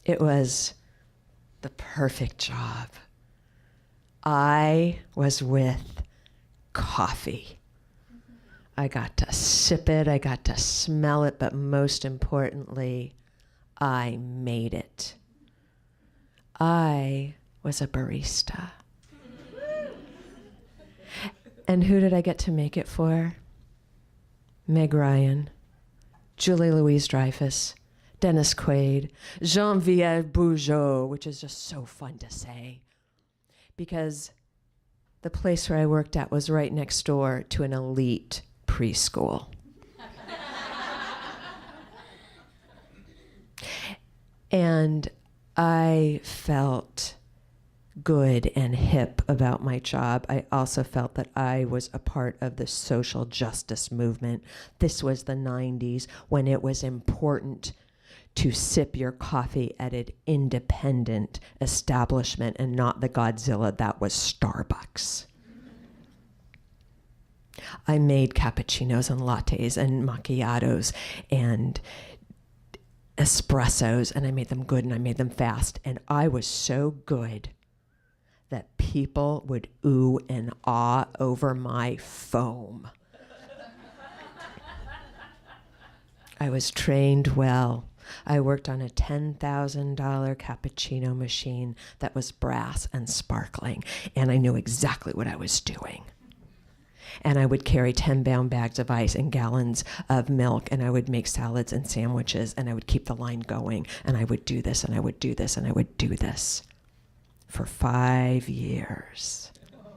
It was the perfect job. I was with coffee. I got to sip it, I got to smell it, but most importantly, I made it. I was a barista. And who did I get to make it for? Meg Ryan, Julie Louise-Dreyfus, Dennis Quaid, Jean-Pierre Bourgeot, which is just so fun to say, because the place where I worked at was right next door to an elite preschool. And I felt good and hip about my job. I also felt that I was a part of the social justice movement. This was the 90s when it was important to sip your coffee at an independent establishment and not the Godzilla that was Starbucks. I made cappuccinos and lattes and macchiatos and espressos, and I made them good and I made them fast. And I was so good that people would ooh and ah over my foam. I was trained well. I worked on a $10,000 cappuccino machine that was brass and sparkling, and I knew exactly what I was doing. And I would carry 10-pound bags of ice and gallons of milk, and I would make salads and sandwiches, and I would keep the line going, and I would do this, and I would do this, and I would do this for 5 years,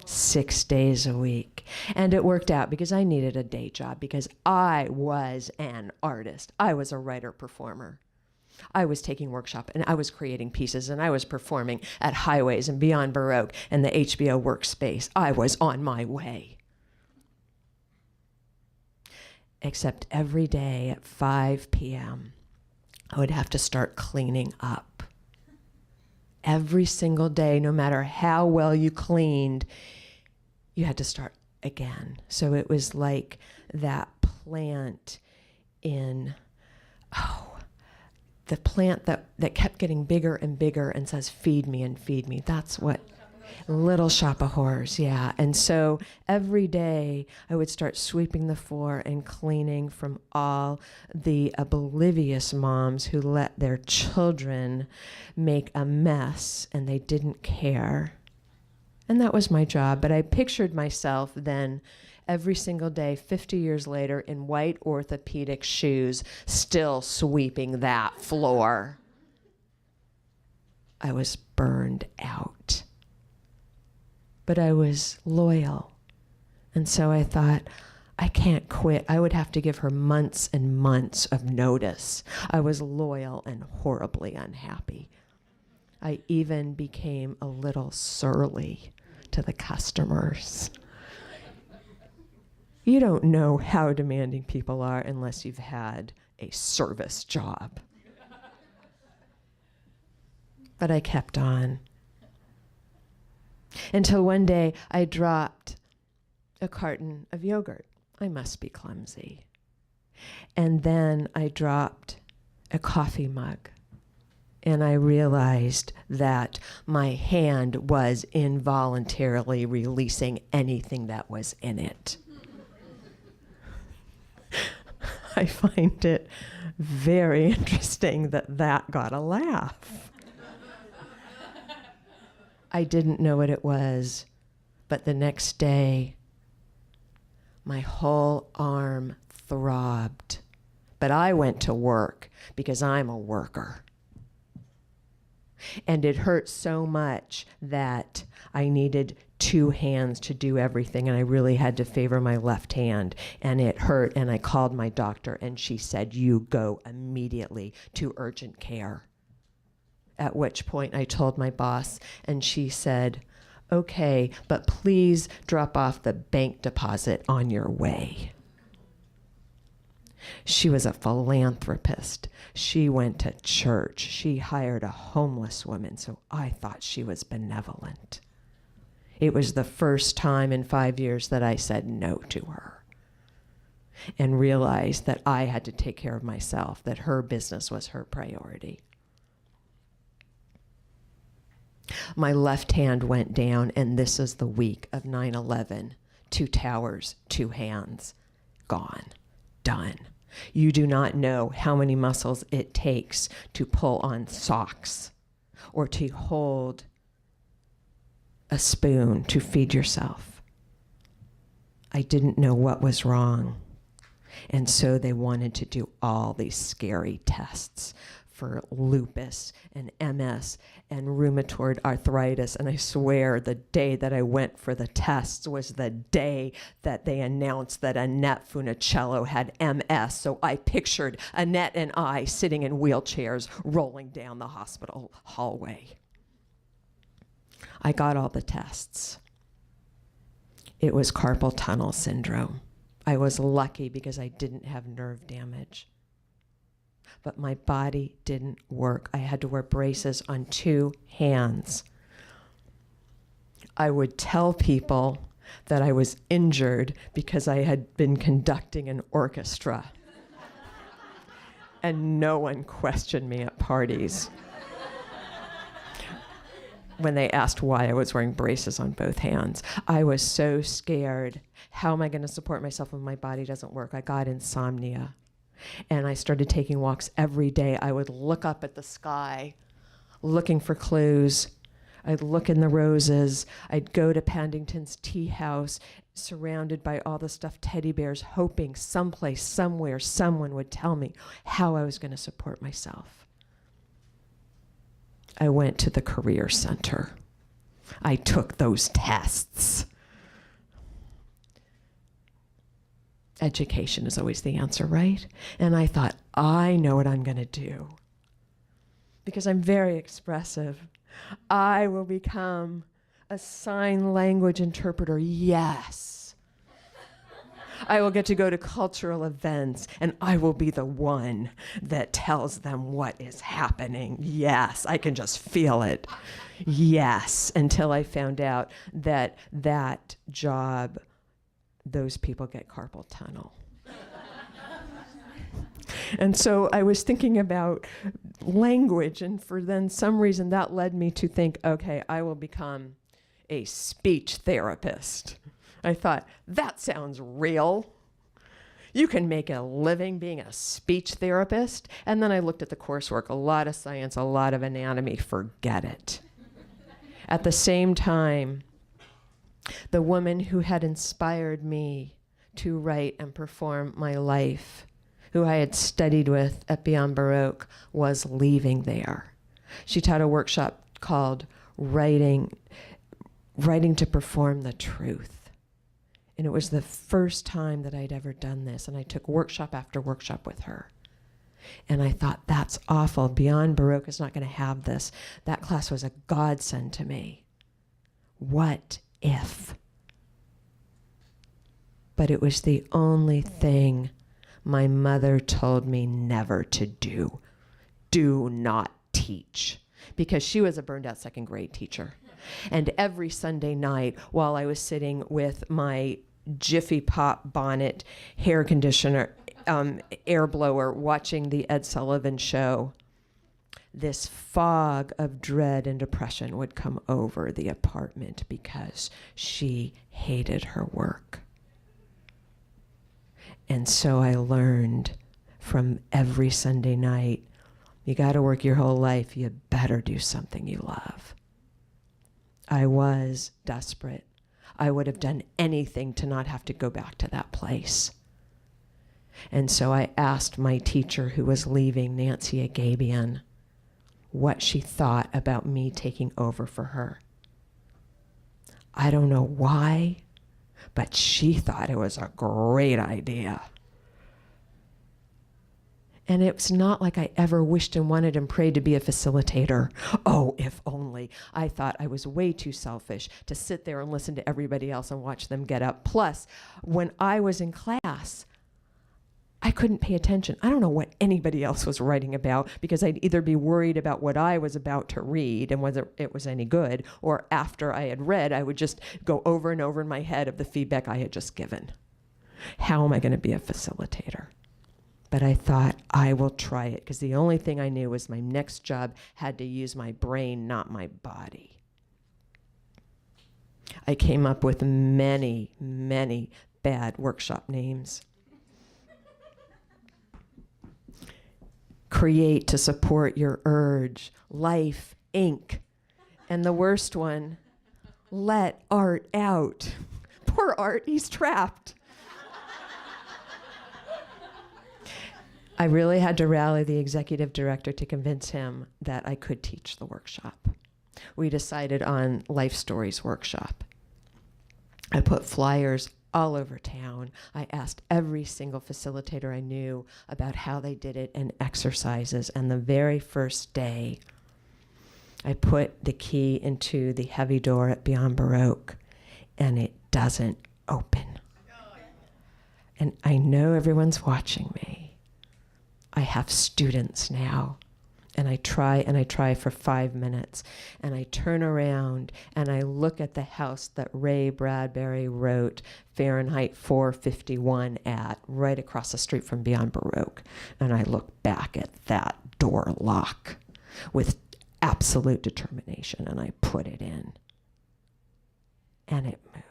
6 days a week. And it worked out because I needed a day job, because I was an artist. I was a writer-performer. I was taking workshop, and I was creating pieces, and I was performing at Highways and Beyond Baroque and the HBO Workspace. I was on my way. Except every day at 5 p.m., I would have to start cleaning up. Every single day, no matter how well you cleaned, you had to start again. So it was like that plant in, the plant that kept getting bigger and bigger and says, feed me and feed me. That's what Little Shop of Horrors, yeah. And so every day I would start sweeping the floor and cleaning from all the oblivious moms who let their children make a mess and they didn't care. And that was my job. But I pictured myself then every single day, 50 years later, in white orthopedic shoes, still sweeping that floor. I was burned out. But I was loyal. And so I thought, I can't quit. I would have to give her months and months of notice. I was loyal and horribly unhappy. I even became a little surly to the customers. You don't know how demanding people are unless you've had a service job. But I kept on. Until one day I dropped a carton of yogurt. I must be clumsy. And then I dropped a coffee mug. And I realized that my hand was involuntarily releasing anything that was in it. I find it very interesting that that got a laugh. I didn't know what it was, but the next day, my whole arm throbbed. But I went to work because I'm a worker. And it hurt so much that I needed 2 hands to do everything, and I really had to favor my left hand. And it hurt, and I called my doctor, and she said, "You go immediately to urgent care." At which point I told my boss, and she said, "Okay, but please drop off the bank deposit on your way." She was a philanthropist. She went to church. She hired a homeless woman, so I thought she was benevolent. It was the first time in 5 years that I said no to her and realized that I had to take care of myself, that her business was her priority. My left hand went down, and this is the week of 9/11. 2 towers, 2 hands, gone, done. You do not know how many muscles it takes to pull on socks or to hold a spoon to feed yourself. I didn't know what was wrong. And so they wanted to do all these scary tests for lupus and MS and rheumatoid arthritis. And I swear the day that I went for the tests was the day that they announced that Annette Funicello had MS. So I pictured Annette and I sitting in wheelchairs rolling down the hospital hallway. I got all the tests. It was carpal tunnel syndrome. I was lucky because I didn't have nerve damage. But my body didn't work. I had to wear braces on 2 hands. I would tell people that I was injured because I had been conducting an orchestra. And no one questioned me at parties when they asked why I was wearing braces on both hands. I was so scared. How am I going to support myself when my body doesn't work? I got insomnia. And I started taking walks every day. I would look up at the sky, looking for clues. I'd look in the roses. I'd go to Paddington's tea house, surrounded by all the stuffed teddy bears, hoping someplace, somewhere, someone would tell me how I was going to support myself. I went to the career center. I took those tests. Education is always the answer, right? And I thought, I know what I'm going to do. Because I'm very expressive. I will become a sign language interpreter, yes. I will get to go to cultural events, and I will be the one that tells them what is happening. Yes, I can just feel it. Yes, until I found out that that job, those people get carpal tunnel. And so I was thinking about language, and for then some reason that led me to think, okay, I will become a speech therapist. I thought, that sounds real. You can make a living being a speech therapist. And then I looked at the coursework, a lot of science, a lot of anatomy, forget it. At the same time, the woman who had inspired me to write and perform my life, who I had studied with at Beyond Baroque, was leaving there. She taught a workshop called Writing to Perform the Truth. And it was the first time that I'd ever done this. And I took workshop after workshop with her. And I thought, that's awful. Beyond Baroque is not going to have this. That class was a godsend to me. What if? But it was the only thing my mother told me never to do. Do not teach. Because she was a burned out 2nd grade teacher. And every Sunday night, while I was sitting with my Jiffy Pop bonnet, hair conditioner, air blower, watching the Ed Sullivan Show, this fog of dread and depression would come over the apartment because she hated her work. And so I learned from every Sunday night, you got to work your whole life, you better do something you love. I was desperate. I would have done anything to not have to go back to that place. And so I asked my teacher, who was leaving, Nancy Agabian, what she thought about me taking over for her. I don't know why, but she thought it was a great idea. And it's not like I ever wished and wanted and prayed to be a facilitator. Oh, if only. I thought I was way too selfish to sit there and listen to everybody else and watch them get up. Plus, when I was in class, I couldn't pay attention. I don't know what anybody else was writing about, because I'd either be worried about what I was about to read and whether it was any good, or after I had read, I would just go over and over in my head of the feedback I had just given. How am I going to be a facilitator? But I thought, I will try it, because the only thing I knew was my next job had to use my brain, not my body. I came up with many, many bad workshop names. Create to support your urge, Life, Inc. And the worst one, let Art out. Poor Art, he's trapped. I really had to rally the executive director to convince him that I could teach the workshop. We decided on Life Stories workshop. I put flyers all over town. I asked every single facilitator I knew about how they did it and exercises. And the very first day, I put the key into the heavy door at Beyond Baroque, and it doesn't open. And I know everyone's watching me. I have students now. And I try for 5 minutes. And I turn around and I look at the house that Ray Bradbury wrote Fahrenheit 451 at, right across the street from Beyond Baroque. And I look back at that door lock with absolute determination, and I put it in. And it moves.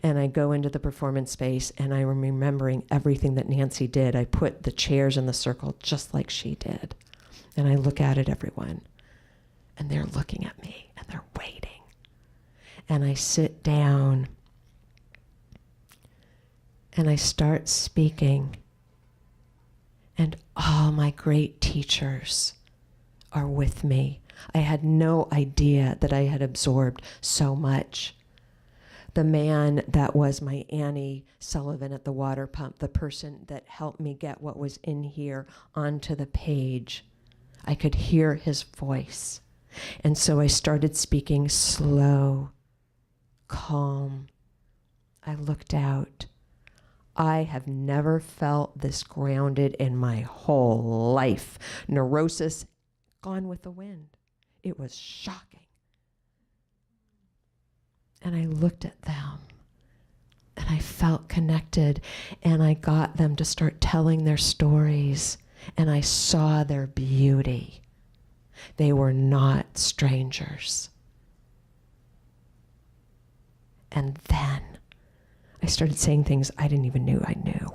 And I go into the performance space, and I'm remembering everything that Nancy did. I put the chairs in the circle just like she did. And I look out at everyone, and they're looking at me, and they're waiting. And I sit down, and I start speaking. And all my great teachers are with me. I had no idea that I had absorbed so much. The man that was my Annie Sullivan at the water pump, the person that helped me get what was in here onto the page, I could hear his voice. And so I started speaking slow, calm. I looked out. I have never felt this grounded in my whole life. Neurosis gone with the wind. It was shocking. And I looked at them, and I felt connected, and I got them to start telling their stories, and I saw their beauty. They were not strangers. And then I started saying things I didn't even know I knew.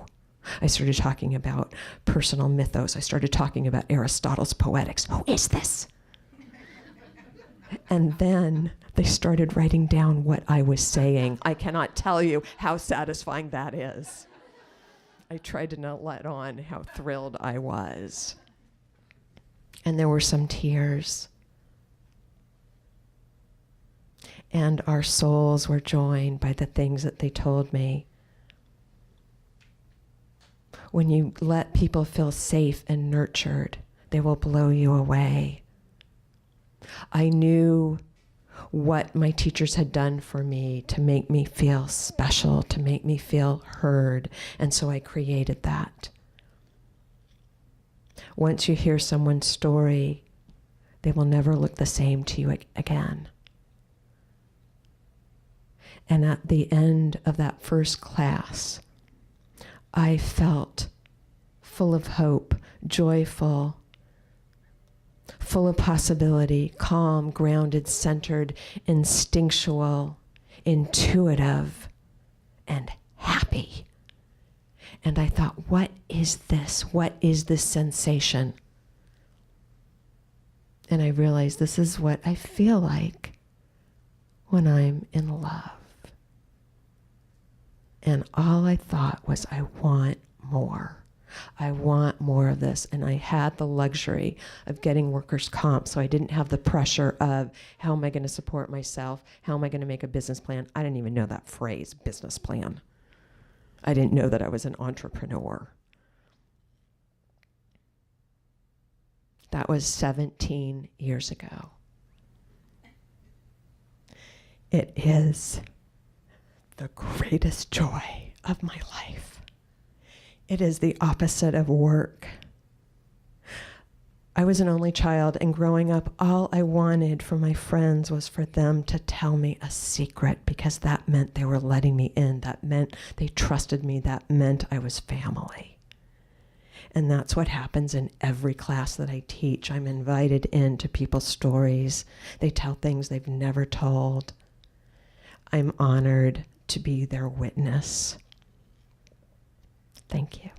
I started talking about personal mythos. I started talking about Aristotle's Poetics. Who is this? And then they started writing down what I was saying. I cannot tell you how satisfying that is. I tried to not let on how thrilled I was. And there were some tears. And our souls were joined by the things that they told me. When you let people feel safe and nurtured, they will blow you away. I knew what my teachers had done for me to make me feel special, to make me feel heard, and so I created that. Once you hear someone's story, they will never look the same to you again. And at the end of that first class, I felt full of hope, joyful, full of possibility, calm, grounded, centered, instinctual, intuitive, and happy. And I thought, what is this? What is this sensation? And I realized this is what I feel like when I'm in love. And all I thought was, I want more. I want more of this. And I had the luxury of getting workers' comp, so I didn't have the pressure of, how am I going to support myself? How am I going to make a business plan? I didn't even know that phrase, business plan. I didn't know that I was an entrepreneur. That was 17 years ago. It is the greatest joy of my life. It is the opposite of work. I was an only child, and growing up, all I wanted from my friends was for them to tell me a secret, because that meant they were letting me in. That meant they trusted me. That meant I was family. And that's what happens in every class that I teach. I'm invited into people's stories. They tell things they've never told. I'm honored to be their witness. Thank you.